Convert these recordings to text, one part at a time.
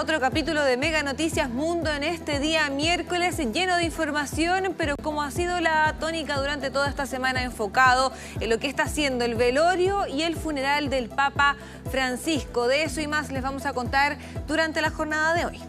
Otro capítulo de Mega Noticias Mundo en este día miércoles lleno de información, pero como ha sido la tónica durante toda esta semana, enfocado en lo que está haciendo el velorio y el funeral del Papa Francisco. De eso y más les vamos a contar durante la jornada de hoy.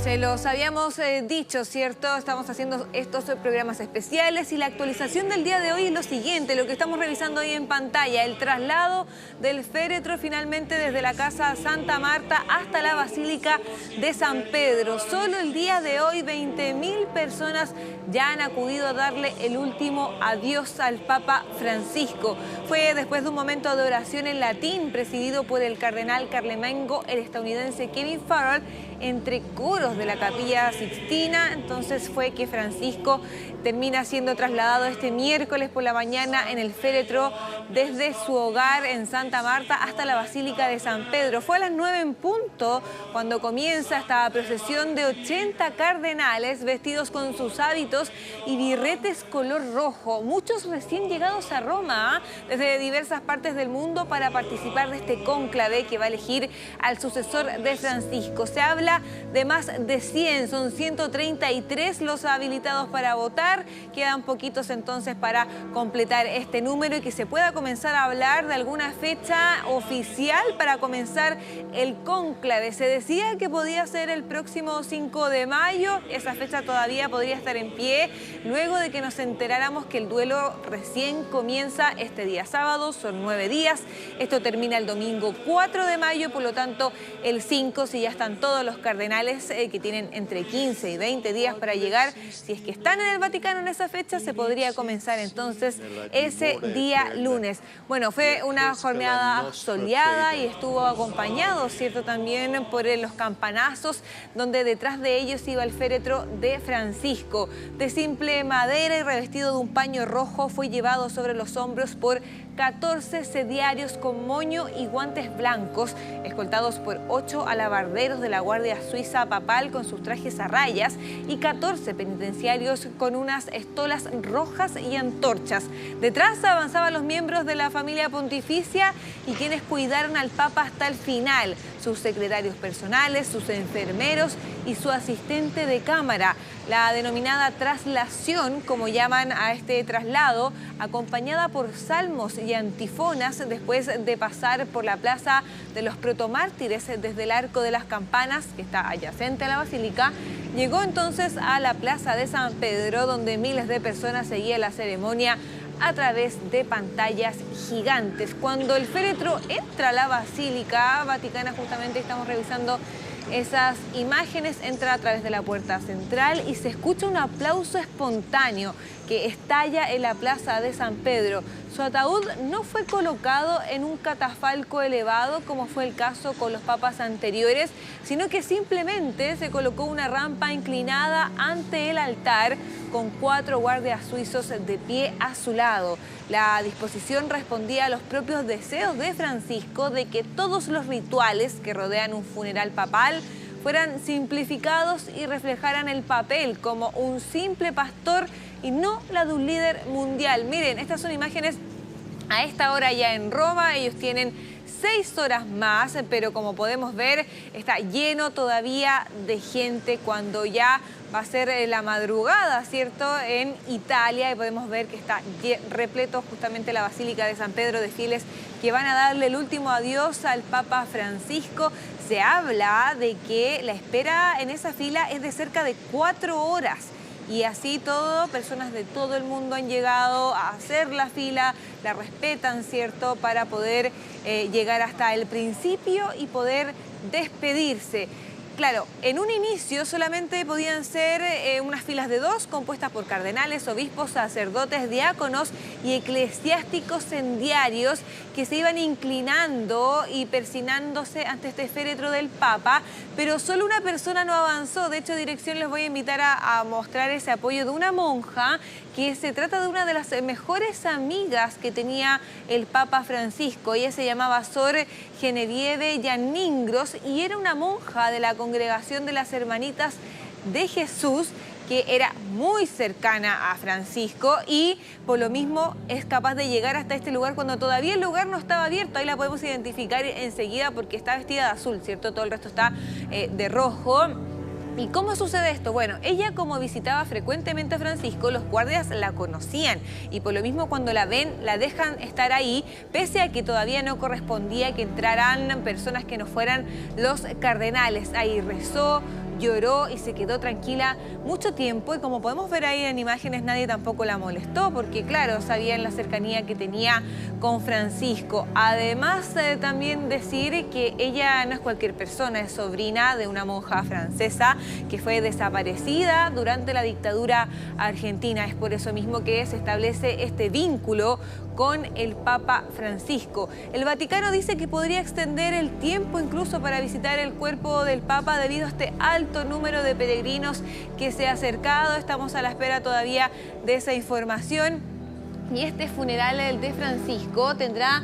Se los habíamos dicho, ¿cierto? Estamos haciendo estos programas especiales y la actualización del día de hoy es lo siguiente, lo que estamos revisando ahí en pantalla, el traslado del féretro finalmente desde la Casa Santa Marta hasta la Basílica de San Pedro. Solo el día de hoy 20.000 personas ya han acudido a darle el último adiós al Papa Francisco. Fue después de un momento de oración en latín presidido por el cardenal Carlemengo, el estadounidense Kevin Farrell, entre coros de la Capilla Sixtina. Entonces fue que Francisco termina siendo trasladado este miércoles por la mañana en el féretro desde su hogar en Santa Marta hasta la Basílica de San Pedro. Fue a las 9 en punto cuando comienza esta procesión de 80 cardenales vestidos con sus hábitos y birretes color rojo. Muchos recién llegados a Roma desde diversas partes del mundo para participar de este cónclave que va a elegir al sucesor de Francisco. Se habla de más de 100, son 133 los habilitados para votar. Quedan poquitos entonces para completar este número y que se pueda comenzar a hablar de alguna fecha oficial para comenzar el cónclave. Se decía que podía ser el próximo 5 de mayo, esa fecha todavía podría estar en pie, luego de que nos enteráramos que el duelo recién comienza este día sábado, son 9 días, esto termina el domingo 4 de mayo, por lo tanto el 5, si ya están todos los cardenales que tienen entre 15 y 20 días para llegar, si es que están en el Vaticano en esa fecha, se podría comenzar entonces ese día lunes. Bueno, fue una jornada soleada y estuvo acompañado, ¿cierto?, también por los campanazos, donde detrás de ellos iba el féretro de Francisco. De simple madera y revestido de un paño rojo, fue llevado sobre los hombros por 14 sediarios con moño y guantes blancos, escoltados por 8 alabarderos de la Guardia Suiza Papal con sus trajes a rayas y 14 penitenciarios con unas estolas rojas y antorchas. Detrás avanzaban los miembros de la familia pontificia y quienes cuidaron al Papa hasta el final, sus secretarios personales, sus enfermeros y su asistente de cámara. La denominada traslación, como llaman a este traslado, acompañada por salmos y antifonas después de pasar por la plaza de los protomártires desde el Arco de las Campanas, que está adyacente a la basílica, llegó entonces a la plaza de San Pedro, donde miles de personas seguían la ceremonia a través de pantallas gigantes. Cuando el féretro entra a la Basílica Vaticana, justamente estamos revisando esas imágenes, entra a través de la puerta central y se escucha un aplauso espontáneo que estalla en la plaza de San Pedro. Su ataúd no fue colocado en un catafalco elevado como fue el caso con los papas anteriores, sino que simplemente se colocó una rampa inclinada ante el altar con 4 guardias suizos de pie a su lado. La disposición respondía a los propios deseos de Francisco de que todos los rituales que rodean un funeral papal fueran simplificados y reflejaran el papel como un simple pastor y no la de un líder mundial. Miren, estas son imágenes a esta hora ya en Roma. Ellos tienen 6 horas más, pero como podemos ver, está lleno todavía de gente cuando ya va a ser la madrugada, ¿cierto?, en Italia, y podemos ver que está repleto justamente la Basílica de San Pedro de fieles que van a darle el último adiós al Papa Francisco. Se habla de que la espera en esa fila es de cerca de 4 horas. Y así todo, personas de todo el mundo han llegado a hacer la fila, la respetan, ¿cierto?, para poder llegar hasta el principio y poder despedirse. Claro, en un inicio solamente podían ser unas filas de 2 compuestas por cardenales, obispos, sacerdotes, diáconos y eclesiásticos sendiarios que se iban inclinando y persinándose ante este féretro del Papa, pero solo una persona no avanzó. De hecho, dirección les voy a invitar a mostrar ese apoyo de una monja, que se trata de una de las mejores amigas que tenía el Papa Francisco. Ella se llamaba Sor Genevieve Yaningros y era una monja de la Congregación de las Hermanitas de Jesús, que era muy cercana a Francisco y por lo mismo es capaz de llegar hasta este lugar cuando todavía el lugar no estaba abierto. Ahí la podemos identificar enseguida porque está vestida de azul, ¿cierto? Todo el resto está de rojo. ¿Y cómo sucede esto? Bueno, ella como visitaba frecuentemente a Francisco, los guardias la conocían y por lo mismo cuando la ven, la dejan estar ahí, pese a que todavía no correspondía que entraran personas que no fueran los cardenales. Ahí rezó, lloró y se quedó tranquila mucho tiempo y como podemos ver ahí en imágenes nadie tampoco la molestó porque claro, sabían la cercanía que tenía con Francisco. Además también decir que ella no es cualquier persona, es sobrina de una monja francesa que fue desaparecida durante la dictadura argentina. Es por eso mismo que se establece este vínculo con el Papa Francisco. El Vaticano dice que podría extender el tiempo incluso para visitar el cuerpo del Papa debido a este alto número de peregrinos que se ha acercado. Estamos a la espera todavía de esa información. Y este funeral, el de Francisco, tendrá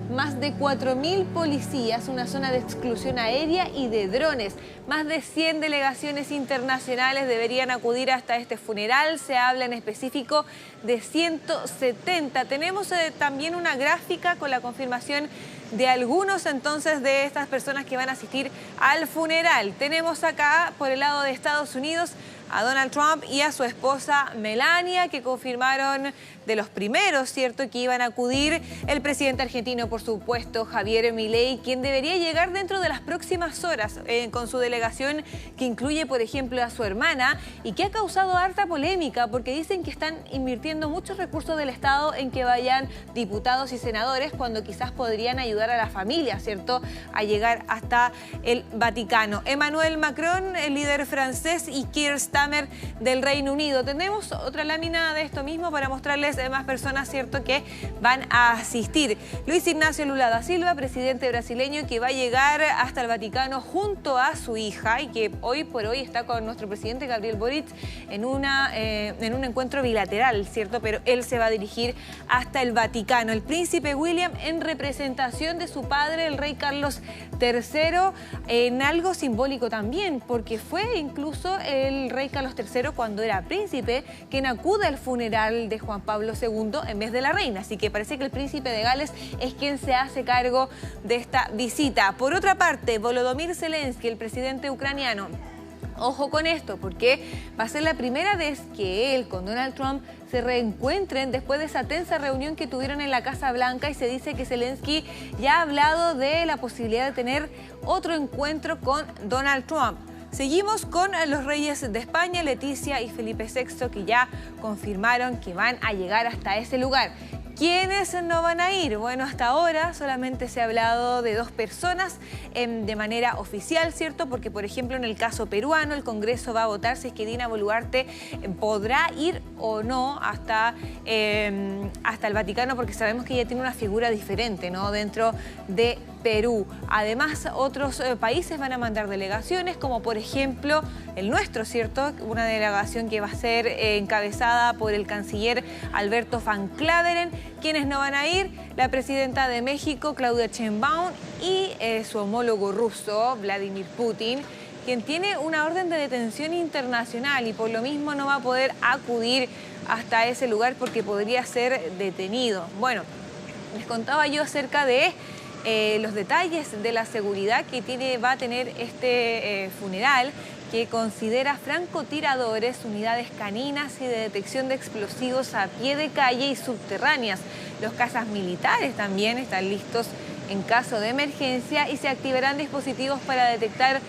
más de 4.000 policías, una zona de exclusión aérea y de drones. Más de 100 delegaciones internacionales deberían acudir hasta este funeral. Se habla en específico de 170. Tenemos también una gráfica con la confirmación de algunos entonces de estas personas que van a asistir al funeral. Tenemos acá por el lado de Estados Unidos a Donald Trump y a su esposa Melania, que confirmaron de los primeros, ¿cierto?, que iban a acudir. El presidente argentino, por supuesto, Javier Milei, quien debería llegar dentro de las próximas horas con su delegación, que incluye, por ejemplo, a su hermana, y que ha causado harta polémica, porque dicen que están invirtiendo muchos recursos del Estado en que vayan diputados y senadores, cuando quizás podrían ayudar a la familia, ¿cierto?, a llegar hasta el Vaticano. Emmanuel Macron, el líder francés, y Keir Starmer del Reino Unido. Tenemos otra lámina de esto mismo para mostrarles más personas, ¿cierto?, que van a asistir. Luis Ignacio Lula da Silva, presidente brasileño, que va a llegar hasta el Vaticano junto a su hija y que hoy por hoy está con nuestro presidente Gabriel Boric en un encuentro bilateral, ¿cierto? Pero él se va a dirigir hasta el Vaticano. El príncipe William en representación de su padre, el rey Carlos III, en algo simbólico también, porque fue incluso el rey Carlos III, cuando era príncipe, quien acude al funeral de Juan Pablo II en vez de la reina. Así que parece que el príncipe de Gales es quien se hace cargo de esta visita. Por otra parte, Volodymyr Zelensky, el presidente ucraniano, ojo con esto, porque va a ser la primera vez que él con Donald Trump se reencuentren después de esa tensa reunión que tuvieron en la Casa Blanca, y se dice que Zelensky ya ha hablado de la posibilidad de tener otro encuentro con Donald Trump. Seguimos con los reyes de España, Leticia y Felipe VI, que ya confirmaron que van a llegar hasta ese lugar. ¿Quiénes no van a ir? Bueno, hasta ahora solamente se ha hablado de 2 personas de manera oficial, ¿cierto? Porque, por ejemplo, en el caso peruano, el Congreso va a votar si es que Dina Boluarte podrá ir o no hasta el Vaticano, porque sabemos que ella tiene una figura diferente, ¿no?, dentro de Perú. Además, otros países van a mandar delegaciones, como por ejemplo el nuestro, ¿cierto? Una delegación que va a ser encabezada por el canciller Alberto Van Klaveren. ¿Quiénes no van a ir? La presidenta de México, Claudia Sheinbaum, y su homólogo ruso, Vladimir Putin, quien tiene una orden de detención internacional y por lo mismo no va a poder acudir hasta ese lugar porque podría ser detenido. Bueno, les contaba yo acerca de los detalles de la seguridad que va a tener este funeral, que considera francotiradores, unidades caninas y de detección de explosivos a pie de calle y subterráneas. Los cazas militares también están listos en caso de emergencia y se activarán dispositivos para detectar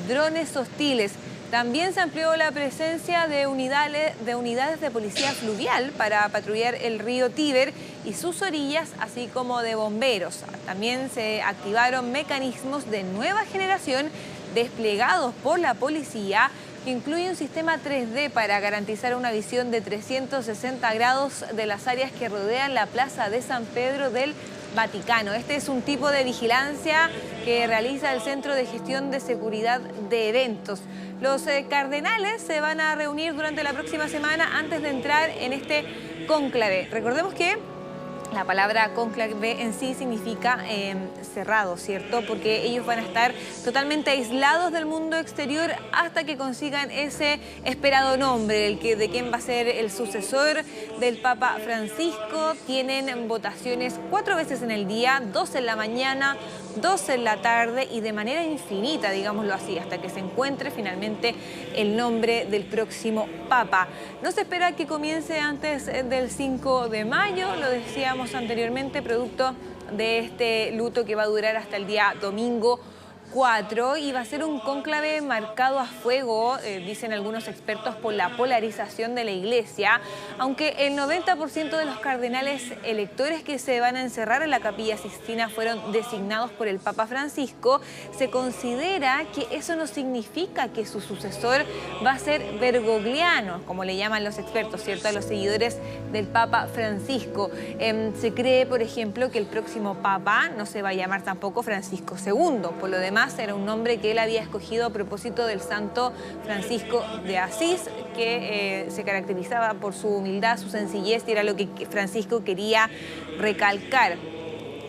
drones hostiles. También se amplió la presencia de unidades de policía fluvial para patrullar el río Tíber y sus orillas, así como de bomberos. También se activaron mecanismos de nueva generación desplegados por la policía, que incluye un sistema 3D para garantizar una visión de 360 grados de las áreas que rodean la Plaza de San Pedro del Vaticano. Este es un tipo de vigilancia que realiza el Centro de Gestión de Seguridad de Eventos. Los cardenales se van a reunir durante la próxima semana antes de entrar en este cónclave. Recordemos que La palabra cónclave en sí significa cerrado, ¿cierto? Porque ellos van a estar totalmente aislados del mundo exterior hasta que consigan ese esperado nombre, de quién va a ser el sucesor del Papa Francisco. Tienen votaciones 4 veces en el día, 2 en la mañana, 2 en la tarde y de manera infinita, digámoslo así, hasta que se encuentre finalmente el nombre del próximo Papa. No se espera que comience antes del 5 de mayo, lo decíamos anteriormente, producto de este luto que va a durar hasta el día domingo 4 y va a ser un cónclave marcado a fuego, dicen algunos expertos, por la polarización de la Iglesia, aunque el 90% de los cardenales electores que se van a encerrar en la Capilla Sixtina fueron designados por el Papa Francisco. Se considera que eso no significa que su sucesor va a ser bergogliano, como le llaman los expertos, ¿cierto?, a los seguidores del Papa Francisco. Se cree, por ejemplo, que el próximo Papa no se va a llamar tampoco Francisco II, por lo demás era un nombre que él había escogido a propósito del santo Francisco de Asís, que se caracterizaba por su humildad, su sencillez, y era lo que Francisco quería recalcar.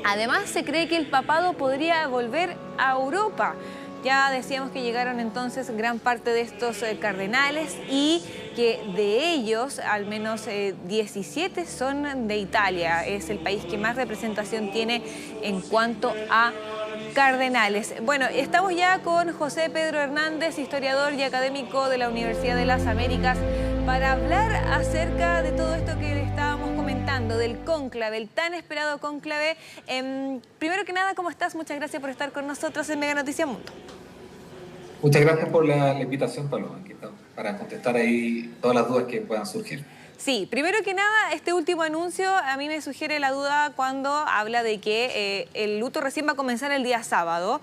Además, se cree que el papado podría volver a Europa. Ya decíamos que llegaron entonces gran parte de estos cardenales y que de ellos al menos 17 son de Italia. Es el país que más representación tiene en cuanto a cardenales. Bueno, estamos ya con José Pedro Hernández, historiador y académico de la Universidad de las Américas, para hablar acerca de todo esto que le estábamos comentando, del cónclave, el tan esperado cónclave. Primero que nada, ¿cómo estás? Muchas gracias por estar con nosotros en Mega Noticia Mundo. Muchas gracias por la invitación, Paloma, aquí estamos, para contestar ahí todas las dudas que puedan surgir. Sí, primero que nada, este último anuncio a mí me sugiere la duda cuando habla de que el luto recién va a comenzar el día sábado.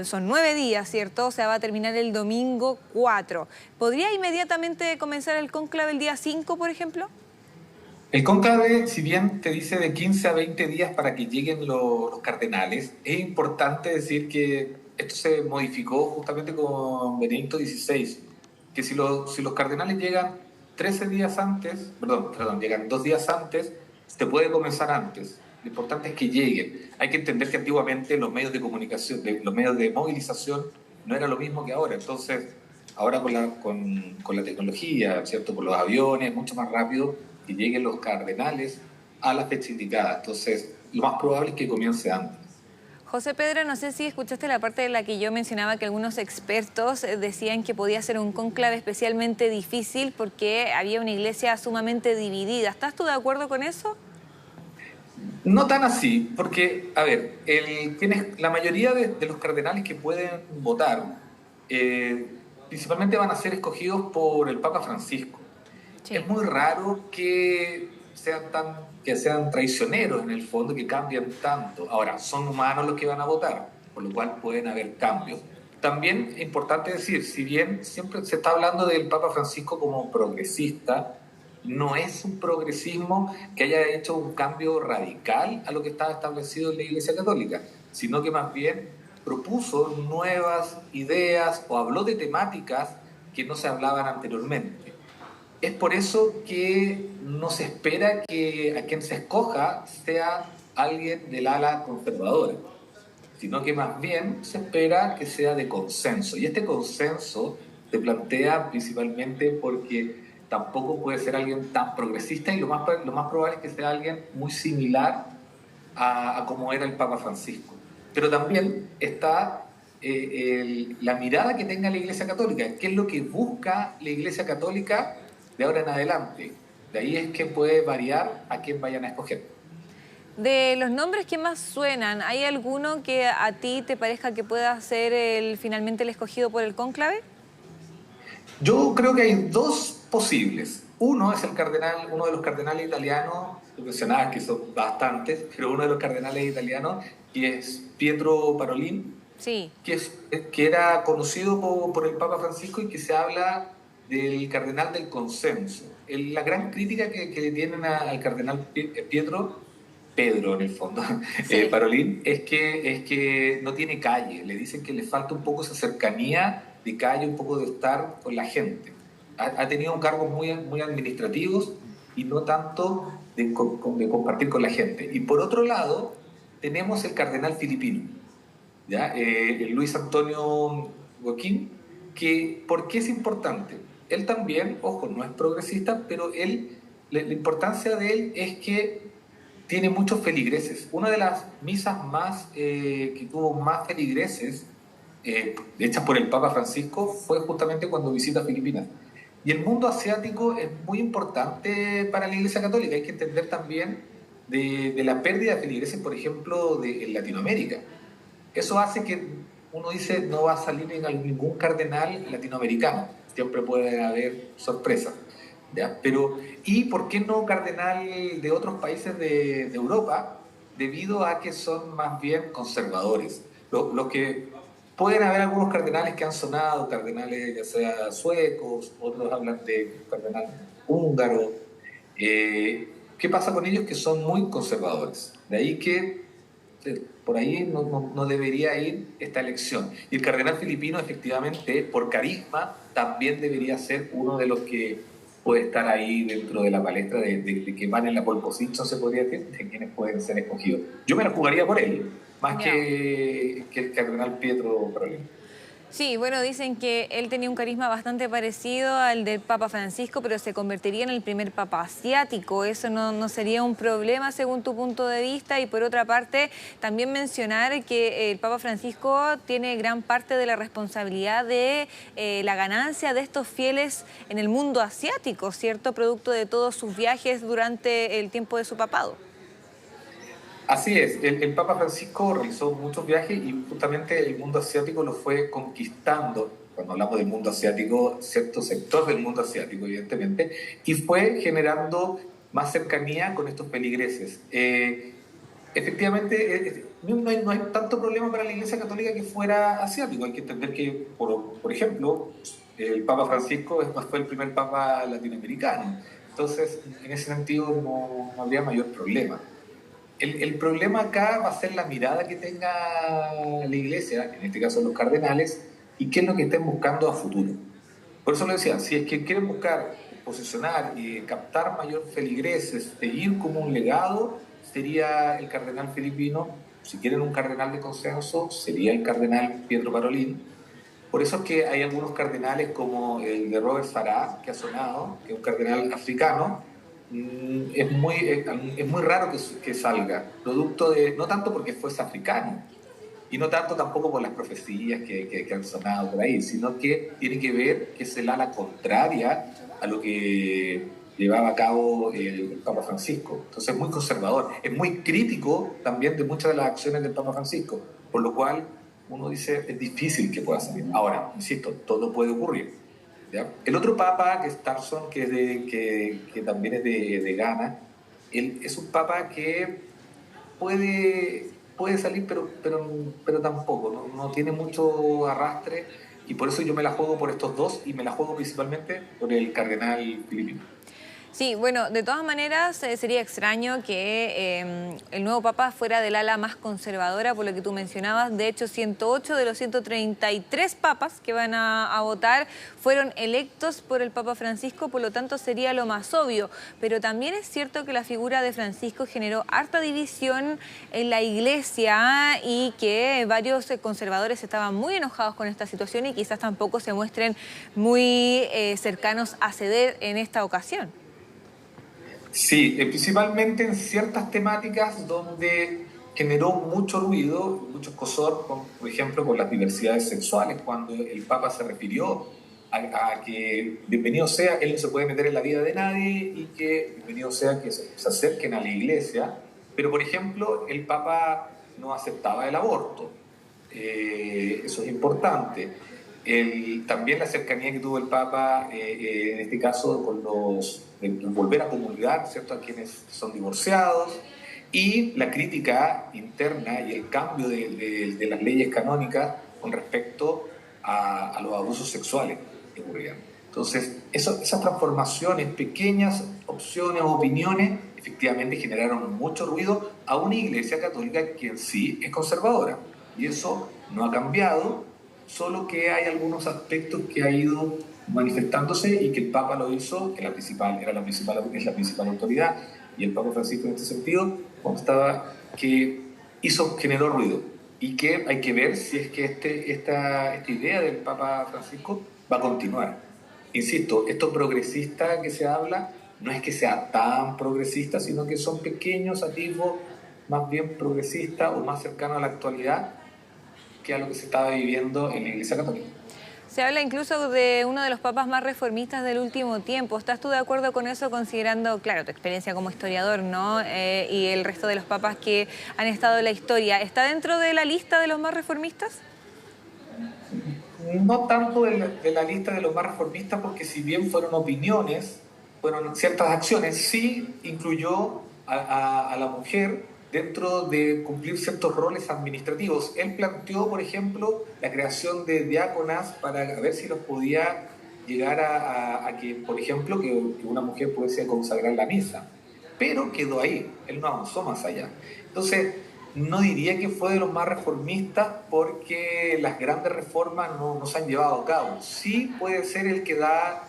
Son 9 días, ¿cierto? O sea, va a terminar el domingo 4. ¿Podría inmediatamente comenzar el cónclave el día 5, por ejemplo? El cónclave, si bien te dice de 15 a 20 días para que lleguen los cardenales, es importante decir que esto se modificó justamente con Benedicto XVI, que si los cardenales llegan 13 días antes, llegan 2 días antes, se puede comenzar antes. Lo importante es que lleguen. Hay que entender que antiguamente los medios de comunicación, los medios de movilización no era lo mismo que ahora. Entonces, ahora con la tecnología, ¿cierto?, con los aviones, mucho más rápido que lleguen los cardenales a la fecha indicada. Entonces, lo más probable es que comience antes. José Pedro, no sé si escuchaste la parte de la que yo mencionaba que algunos expertos decían que podía ser un cónclave especialmente difícil porque había una iglesia sumamente dividida. ¿Estás tú de acuerdo con eso? No tan así, porque, a ver, la mayoría de los cardenales que pueden votar principalmente van a ser escogidos por el Papa Francisco. Sí. Es muy raro que sean traicioneros en el fondo, que cambien tanto. Ahora, son humanos los que van a votar, por lo cual pueden haber cambios. También es importante decir, si bien siempre se está hablando del Papa Francisco como progresista, no es un progresismo que haya hecho un cambio radical a lo que estaba establecido en la Iglesia Católica, sino que más bien propuso nuevas ideas o habló de temáticas que no se hablaban anteriormente. Es por eso que no se espera que a quien se escoja sea alguien del ala conservadora, sino que más bien se espera que sea de consenso. Y este consenso se plantea principalmente porque tampoco puede ser alguien tan progresista y lo más probable es que sea alguien muy similar a como era el Papa Francisco. Pero también está la mirada que tenga la Iglesia Católica, qué es lo que busca la Iglesia Católica de ahora en adelante. De ahí es que puede variar a quién vayan a escoger. De los nombres que más suenan, ¿hay alguno que a ti te parezca que pueda ser finalmente el escogido por el cónclave? Yo creo que hay 2 posibles. Uno es uno de los cardenales italianos, tú mencionabas que son bastantes, pero uno de los cardenales italianos, que es Pietro Parolin, sí, que era conocido por el Papa Francisco y que se habla del cardenal del consenso. La gran crítica que le tienen al cardenal Pedro en el fondo, sí. Parolin, es que no tiene calle. Le dicen que le falta un poco esa cercanía de calle, un poco de estar con la gente. Ha tenido cargos muy administrativos y no tanto de compartir con la gente. Y por otro lado, tenemos el cardenal filipino, ¿ya? El Luis Antonio Joaquín, que ¿por qué es importante? Él también, ojo, no es progresista, pero la importancia de él es que tiene muchos feligreses. Una de las misas que tuvo más feligreses, hechas por el Papa Francisco, fue justamente cuando visita Filipinas. Y el mundo asiático es muy importante para la Iglesia Católica. Hay que entender también de la pérdida de feligreses, por ejemplo, en Latinoamérica. Eso hace que uno dice no va a salir ningún cardenal latinoamericano. Siempre puede haber sorpresas. ¿Ya? Pero, ¿y por qué no cardenal de otros países de Europa? Debido a que son más bien conservadores. Los que pueden haber algunos cardenales que han sonado, cardenales ya sea suecos, otros hablan de cardenal húngaro. ¿Qué pasa con ellos? Que son muy conservadores. De ahí que por ahí no debería ir esta elección. Y el cardenal filipino, efectivamente, por carisma, también debería ser uno de los que puede estar ahí dentro de la palestra de que van en la pole position, se podría decir, de quienes pueden ser escogidos. Yo me la jugaría por él, más que el cardenal Pietro Parolin. Sí, bueno, dicen que él tenía un carisma bastante parecido al del Papa Francisco, pero se convertiría en el primer papa asiático. ¿Eso no sería un problema según tu punto de vista? Y por otra parte, también mencionar que el Papa Francisco tiene gran parte de la responsabilidad de la ganancia de estos fieles en el mundo asiático, ¿cierto? Producto de todos sus viajes durante el tiempo de su papado. Así es, el Papa Francisco realizó muchos viajes y justamente el mundo asiático lo fue conquistando. Cuando hablamos del mundo asiático, cierto sector del mundo asiático, evidentemente, y fue generando más cercanía con estos feligreses. Efectivamente, no hay tanto problema para la Iglesia Católica que fuera asiático. Hay que entender que, por ejemplo, el Papa Francisco fue el primer Papa latinoamericano. Entonces, en ese sentido, no habría mayor problema. El problema acá va a ser la mirada que tenga la Iglesia, en este caso los cardenales, y qué es lo que estén buscando a futuro. Por eso lo decía, si es que quieren buscar posicionar y captar mayor feligreses, seguir como un legado, sería el cardenal filipino. Si quieren un cardenal de consenso, sería el cardenal Pietro Parolin. Por eso es que hay algunos cardenales como el de Robert Farah, que ha sonado, que es un cardenal africano. Es muy raro que salga, producto de, no tanto porque fuese africano, y no tanto tampoco por las profecías que han sonado por ahí, sino que tiene que ver que es el ala contraria a lo que llevaba a cabo el Papa Francisco. Entonces es muy conservador, es muy crítico también de muchas de las acciones del Papa Francisco, por lo cual uno dice es difícil que pueda salir. Ahora, insisto, todo puede ocurrir. ¿Ya? El otro papa, que es Tarson, que también es de Ghana, él es un papa que puede salir, pero tampoco, no tiene mucho arrastre, y por eso yo me la juego por estos dos, y me la juego principalmente por el cardenal filipino. Sí, bueno, de todas maneras sería extraño que el nuevo Papa fuera del ala más conservadora, por lo que tú mencionabas. De hecho, 108 de los 133 papas que van a votar fueron electos por el Papa Francisco, por lo tanto sería lo más obvio. Pero también es cierto que la figura de Francisco generó harta división en la Iglesia y que varios conservadores estaban muy enojados con esta situación y quizás tampoco se muestren muy cercanos a ceder en esta ocasión. Sí, principalmente en ciertas temáticas donde generó mucho ruido, mucho escozor, por ejemplo, con las diversidades sexuales, cuando el Papa se refirió a que bienvenido sea, él no se puede meter en la vida de nadie y que bienvenido sea que se acerquen a la Iglesia, pero por ejemplo, el Papa no aceptaba el aborto. Eso es importante. También la cercanía que tuvo el Papa, en este caso, con volver a comulgar, ¿cierto?, a quienes son divorciados, y la crítica interna y el cambio de las leyes canónicas con respecto a los abusos sexuales que ocurrían. Entonces, esas transformaciones, pequeñas opciones o opiniones, efectivamente generaron mucho ruido a una Iglesia Católica que en sí es conservadora. Y eso no ha cambiado, solo que hay algunos aspectos que ha ido manifestándose y que el Papa lo hizo, que es la principal autoridad, y el Papa Francisco en este sentido constaba que generó ruido y que hay que ver si es que esta idea del Papa Francisco va a continuar. Insisto, esto progresista que se habla no es que sea tan progresista, sino que son pequeños atisbos más bien progresistas o más cercanos a la actualidad que a lo que se estaba viviendo en la Iglesia Católica. Se habla incluso de uno de los papas más reformistas del último tiempo. ¿Estás tú de acuerdo con eso, considerando, claro, tu experiencia como historiador, ¿no? Y el resto de los papas que han estado en la historia? ¿Está dentro de la lista de los más reformistas? No tanto de la lista de los más reformistas, porque si bien fueron opiniones, fueron ciertas acciones, sí incluyó a la mujer dentro de cumplir ciertos roles administrativos. Él planteó, por ejemplo, la creación de diáconas para ver si los podía llegar a que, por ejemplo, que una mujer pudiese consagrar la misa. Pero quedó ahí, él no avanzó más allá. Entonces, no diría que fue de los más reformistas porque las grandes reformas no se han llevado a cabo. Sí puede ser el que da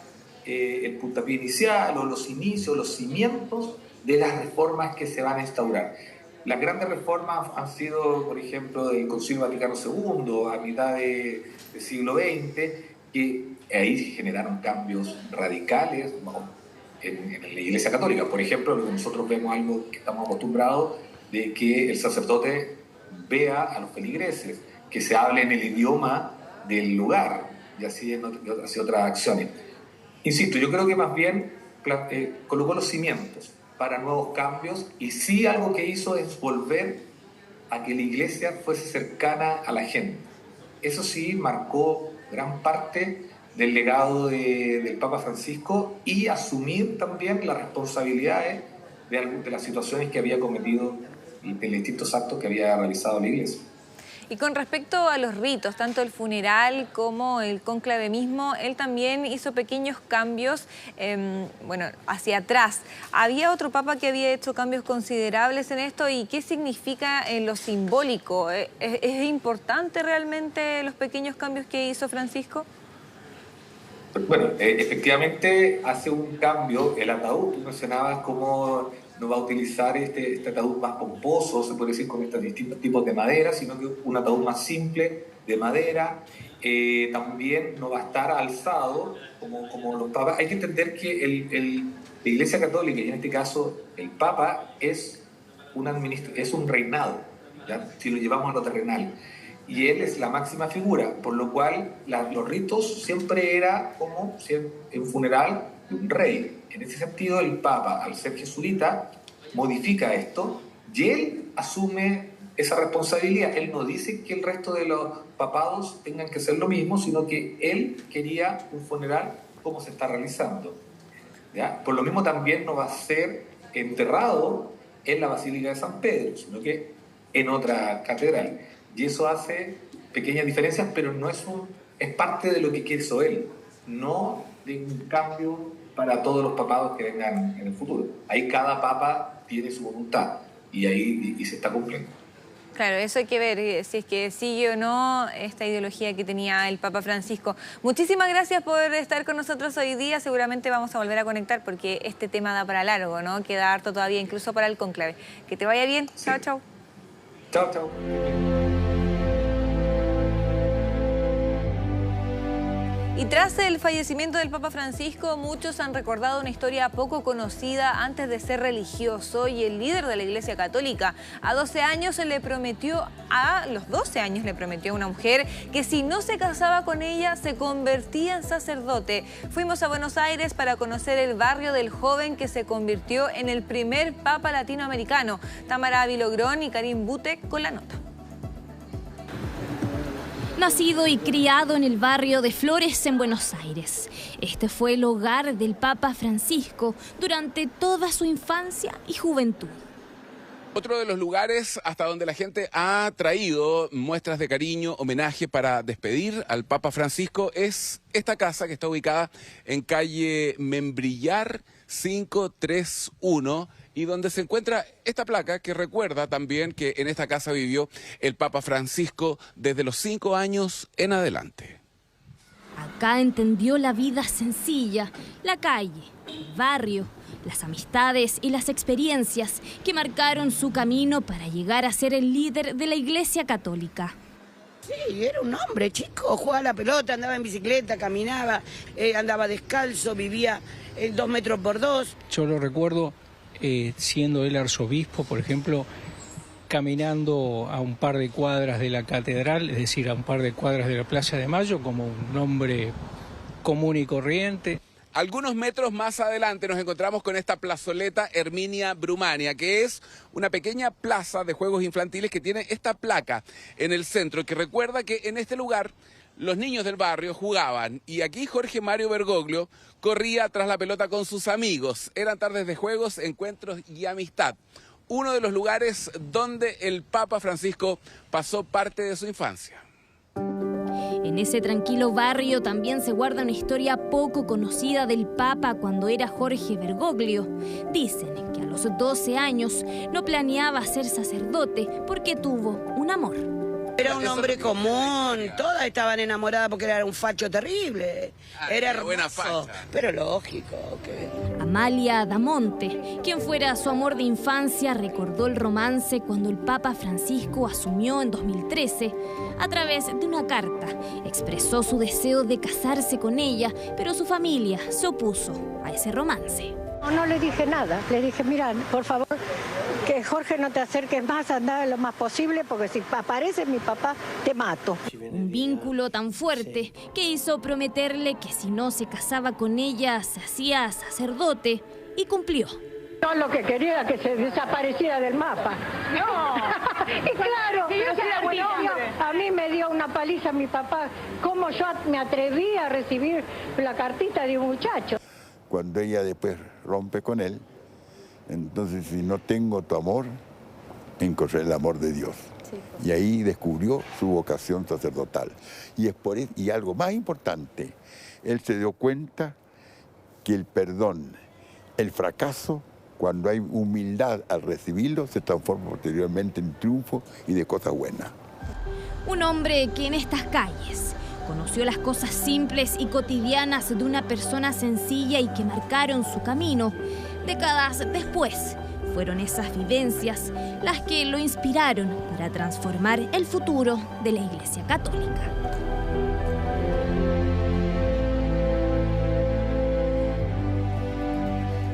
el puntapié inicial o los inicios, los cimientos de las reformas que se van a instaurar. Las grandes reformas han sido, por ejemplo, del Concilio Vaticano II a mitad del siglo XX, que ahí generaron cambios radicales en la Iglesia Católica. Por ejemplo, nosotros vemos algo que estamos acostumbrados, de que el sacerdote vea a los feligreses, que se hable en el idioma del lugar, y así otras acciones. Insisto, yo creo que más bien colocó los cimientos para nuevos cambios, y sí algo que hizo es volver a que la Iglesia fuese cercana a la gente. Eso sí marcó gran parte del legado del Papa Francisco, y asumir también las responsabilidades de las situaciones que había cometido y de los distintos actos que había realizado la Iglesia. Y con respecto a los ritos, tanto el funeral como el cónclave mismo, él también hizo pequeños cambios, hacia atrás. ¿Había otro papa que había hecho cambios considerables en esto? ¿Y qué significa lo simbólico? ¿Es importante realmente los pequeños cambios que hizo Francisco? Bueno, efectivamente hace un cambio el ataúd. Tú mencionabas cómo no va a utilizar este ataúd más pomposo, se puede decir, con estos distintos tipos de madera, sino que un ataúd más simple de madera. También no va a estar alzado como los papas. Hay que entender que la Iglesia Católica, y en este caso el Papa, es un reinado, ¿ya? Si lo llevamos a lo terrenal. Y él es la máxima figura, por lo cual los ritos siempre era como un funeral de un rey. En ese sentido, el Papa, al ser jesuita, modifica esto y él asume esa responsabilidad. Él no dice que el resto de los papados tengan que hacer lo mismo, sino que él quería un funeral como se está realizando, ¿ya? Por lo mismo también no va a ser enterrado en la Basílica de San Pedro, sino que en otra catedral. Y eso hace pequeñas diferencias, pero es parte de lo que quiso él, no de un cambio para todos los papados que vengan en el futuro. Ahí cada papa tiene su voluntad y se está cumpliendo. Claro, eso hay que ver, si es que sigue o no esta ideología que tenía el Papa Francisco. Muchísimas gracias por estar con nosotros hoy día. Seguramente vamos a volver a conectar porque este tema da para largo, ¿no? Queda harto todavía, incluso para el cónclave. Que te vaya bien. Sí. Chao, chao. Chao, chao. Y tras el fallecimiento del Papa Francisco, muchos han recordado una historia poco conocida antes de ser religioso, y el líder de la Iglesia Católica a los 12 años le prometió a una mujer que si no se casaba con ella se convertía en sacerdote. Fuimos a Buenos Aires para conocer el barrio del joven que se convirtió en el primer Papa latinoamericano. Tamara Vilogrón y Karim Butek con la nota. Nacido y criado en el barrio de Flores en Buenos Aires, este fue el hogar del Papa Francisco durante toda su infancia y juventud. Otro de los lugares hasta donde la gente ha traído muestras de cariño, homenaje para despedir al Papa Francisco es esta casa que está ubicada en calle Membrillar 531 y donde se encuentra esta placa que recuerda también que en esta casa vivió el Papa Francisco desde los 5 años en adelante. Acá entendió la vida sencilla, la calle, el barrio, las amistades y las experiencias que marcaron su camino para llegar a ser el líder de la Iglesia Católica. Sí, era un hombre chico, jugaba a la pelota, andaba en bicicleta, caminaba, andaba descalzo, vivía 2 metros por 2. Yo lo recuerdo siendo él arzobispo, por ejemplo, caminando a un par de cuadras de la catedral, es decir, a un par de cuadras de la Plaza de Mayo, como un hombre común y corriente. Algunos metros más adelante nos encontramos con esta plazoleta Herminia Brumania, que es una pequeña plaza de juegos infantiles que tiene esta placa en el centro, que recuerda que en este lugar los niños del barrio jugaban. Y aquí Jorge Mario Bergoglio corría tras la pelota con sus amigos. Eran tardes de juegos, encuentros y amistad. Uno de los lugares donde el Papa Francisco pasó parte de su infancia. En ese tranquilo barrio también se guarda una historia poco conocida del Papa cuando era Jorge Bergoglio. Dicen que a los 12 años no planeaba ser sacerdote porque tuvo un amor. Era un hombre común, todas estaban enamoradas porque era un facho terrible. Era hermoso, buena facha. Pero lógico. Que... Amalia Damonte, quien fuera su amor de infancia, recordó el romance cuando el Papa Francisco asumió en 2013. A través de una carta, expresó su deseo de casarse con ella, pero su familia se opuso a ese romance. No le dije nada, le dije, mira, por favor, que Jorge no te acerques más, anda lo más posible, porque si aparece mi papá, te mato. Un vínculo tan fuerte que hizo prometerle que si no se casaba con ella, se hacía sacerdote, y cumplió. Yo lo que quería era que se desapareciera del mapa. No. Y claro, a mí me dio una paliza mi papá. ¿Cómo yo me atreví a recibir la cartita de un muchacho? Cuando ella después rompe con él, entonces si no tengo tu amor, encontré el amor de Dios. Sí. Y ahí descubrió su vocación sacerdotal. Y, y algo más importante, él se dio cuenta que el perdón, el fracaso, cuando hay humildad al recibirlo, se transforma posteriormente en triunfo y de cosas buenas. Un hombre que en estas calles conoció las cosas simples y cotidianas de una persona sencilla y que marcaron su camino. Décadas después, fueron esas vivencias las que lo inspiraron para transformar el futuro de la Iglesia Católica.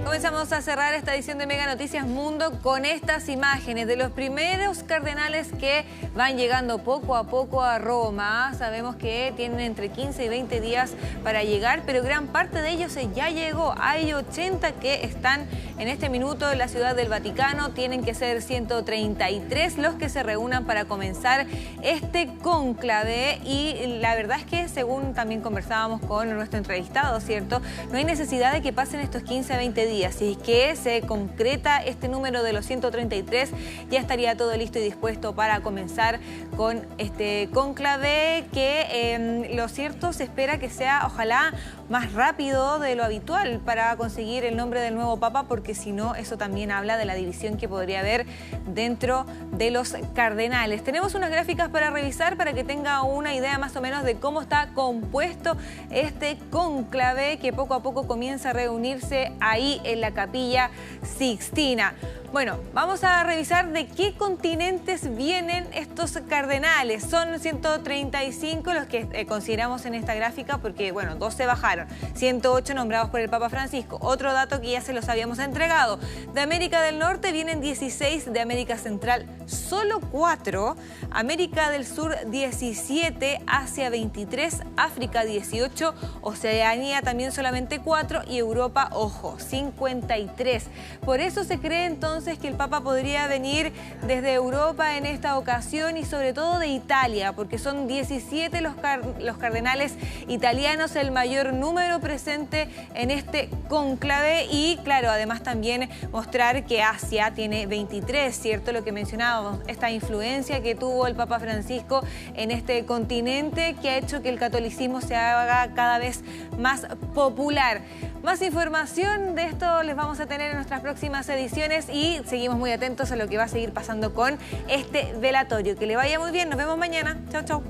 Comenzamos a cerrar esta edición de Mega Noticias Mundo con estas imágenes de los primeros cardenales que van llegando poco a poco a Roma. Sabemos que tienen entre 15 y 20 días para llegar, pero gran parte de ellos ya llegó. Hay 80 que están en este minuto en la Ciudad del Vaticano. Tienen que ser 133 los que se reúnan para comenzar este cónclave. Y la verdad es que, según también conversábamos con nuestro entrevistado, ¿cierto? No hay necesidad de que pasen estos 15 a 20 días. Si es que se concreta este número de los 133, ya estaría todo listo y dispuesto para comenzar con este cónclave que lo cierto se espera que sea, ojalá, más rápido de lo habitual para conseguir el nombre del nuevo Papa, porque si no, eso también habla de la división que podría haber dentro de los cardenales. Tenemos unas gráficas para revisar para que tenga una idea más o menos de cómo está compuesto este cónclave que poco a poco comienza a reunirse ahí en la Capilla Sixtina. Bueno, vamos a revisar de qué continentes vienen estos cardenales. Son 135 los que consideramos en esta gráfica porque, bueno, 2 se bajaron. 108 nombrados por el Papa Francisco. Otro dato que ya se los habíamos entregado. De América del Norte vienen 16, de América Central solo 4, América del Sur 17, Asia 23, África 18, Oceanía también solamente 4 y Europa, ojo, 53. Por eso se cree entonces que el Papa podría venir desde Europa en esta ocasión y sobre todo de Italia, porque son 17 los cardenales italianos, el mayor número presente en este cónclave. Y claro, además también mostrar que Asia tiene 23, ¿cierto? Lo que mencionábamos, esta influencia que tuvo el Papa Francisco en este continente que ha hecho que el catolicismo se haga cada vez más popular. Más información de esto les vamos a tener en nuestras próximas ediciones y seguimos muy atentos a lo que va a seguir pasando con este velatorio. Que le vaya muy bien, nos vemos mañana. Chau, chau.